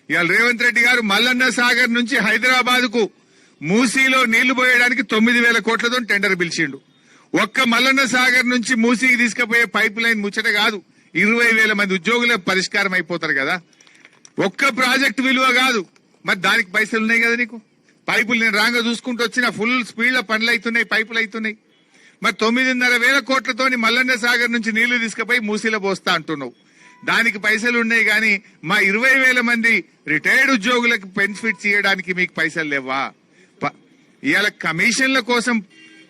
ఇవాళ రేవంత్ రెడ్డి గారు మల్లన్న సాగర్ నుంచి హైదరాబాద్ కు మూసీలో నీళ్లు పోయడానికి 9,000 కోట్లతో టెండర్ పిలిచిండు. ఒక్క మల్లన్న సాగర్ నుంచి మూసీకి తీసుకుపోయే పైప్ లైన్ ముచ్చట కాదు, 20,000 మంది ఉద్యోగులకు పరిష్కారం అయిపోతారు కదా. ఒక్క ప్రాజెక్టు విలువ కాదు, మరి దానికి పైసలు ఉన్నాయి కదా నీకు. పైపులు నేను రాంగా చూసుకుంటూ వచ్చిన ఫుల్ స్పీడ్ లో పనులు అవుతున్నాయి, పైపులు అవుతున్నాయి. మరి 9,500 కోట్లతోని మల్లన్న సాగర్ నుంచి నీళ్లు తీసుకుపోయి మూసీలో పోస్తా అంటున్నావు. దానికి పైసలు ఉన్నాయి గాని మా 20,000 మంది రిటైర్డ్ ఉద్యోగులకు బెనిఫిట్స్ ఇవ్వడానికి మీకు పైసలు లేవా? ఇవాళ కమిషన్ల కోసం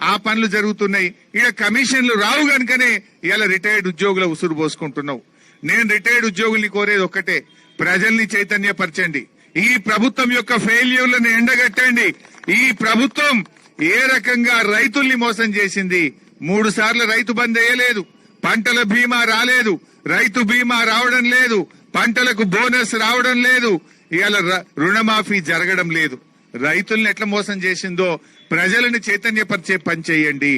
ఆ పనులు జరుగుతున్నాయి. ఇక కమిషన్లు రావు గనుకనే ఇవాళ రిటైర్డ్ ఉద్యోగుల ఉసురు పోసుకుంటున్నావు. నేను రిటైర్డ్ ఉద్యోగుల్ని కోరేది ఒక్కటే, ప్రజల్ని చైతన్యపరచండి. ఈ ప్రభుత్వం యొక్క ఫెయిల్యూర్లను ఎండగట్టండి. ఈ ప్రభుత్వం ఏ రకంగా రైతుల్ని మోసం చేసింది. 3 సార్లు రైతు బంద్ వేయలేదు, పంటల బీమా రాలేదు, రైతు బీమా రావడం లేదు, పంటలకు బోనస్ రావడం లేదు, ఇవాళ రుణమాఫీ జరగడం లేదు. రైతుల్ని ఎట్లా మోసం చేసిందో ప్రజలను చైతన్యపరిచే పని చేయండి.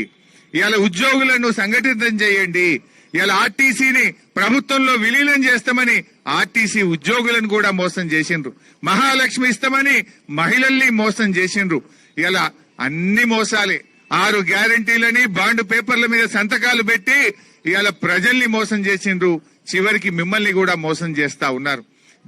ఇవాళ ఉద్యోగులను సంఘటితం చేయండి. ఇవాళ ఆర్టీసీని ప్రభుత్వంలో విలీనం చేస్తామని ఆర్టీసీ ఉద్యోగులను కూడా మోసం చేసిండ్రు. మహాలక్ష్మి ఇస్తామని మహిళల్ని మోసం చేసిండ్రు. ఇలా అన్ని మోసాలే. 6 గ్యారంటీలని బాండ్ పేపర్ల మీద సంతకాలు పెట్టి ఇవాళ ప్రజల్ని మోసం చేసిండ్రు. చివరికి మిమ్మల్ని కూడా మోసం చేస్తా ఉన్నారు.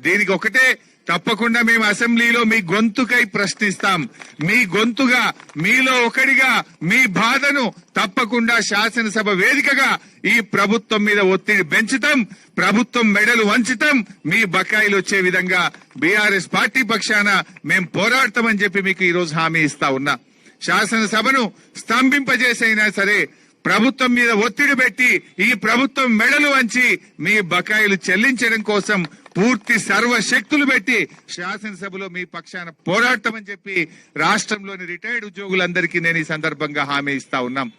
దీనికి ఒకటే, తప్పకుండా మేము అసెంబ్లీలో మీ గొంతుకై ప్రశ్నిస్తాం. మీ గొంతుగా, మీలో ఒకడిగా మీ బాధను తప్పకుండా శాసనసభ వేదికగా ఈ ప్రభుత్వం మీద ఒత్తిడి పెంచుతాం. ప్రభుత్వం మెడలు వంచుతాం. మీ బకాయిలు వచ్చే విధంగా బీఆర్ఎస్ పార్టీ పక్షాన మేం పోరాడతామని చెప్పి మీకు ఈ రోజు హామీ ఇస్తా ఉన్నా. శాసనసభను స్తంభింపజేసైనా సరే ప్రభుత్వం మీద ఒత్తిడి పెట్టి ఈ ప్రభుత్వం మెడలు వంచి మీ బకాయిలు చెల్లించడం కోసం పూర్తి సర్వశక్తులు పెట్టి శాసనసభలో మీ పక్షాన పోరాడతామని చెప్పి రాష్ట్రంలోని రిటైర్డ్ ఉద్యోగులందరికీ నేను ఈ సందర్భంగా హామీ ఇస్తా ఉన్నాం.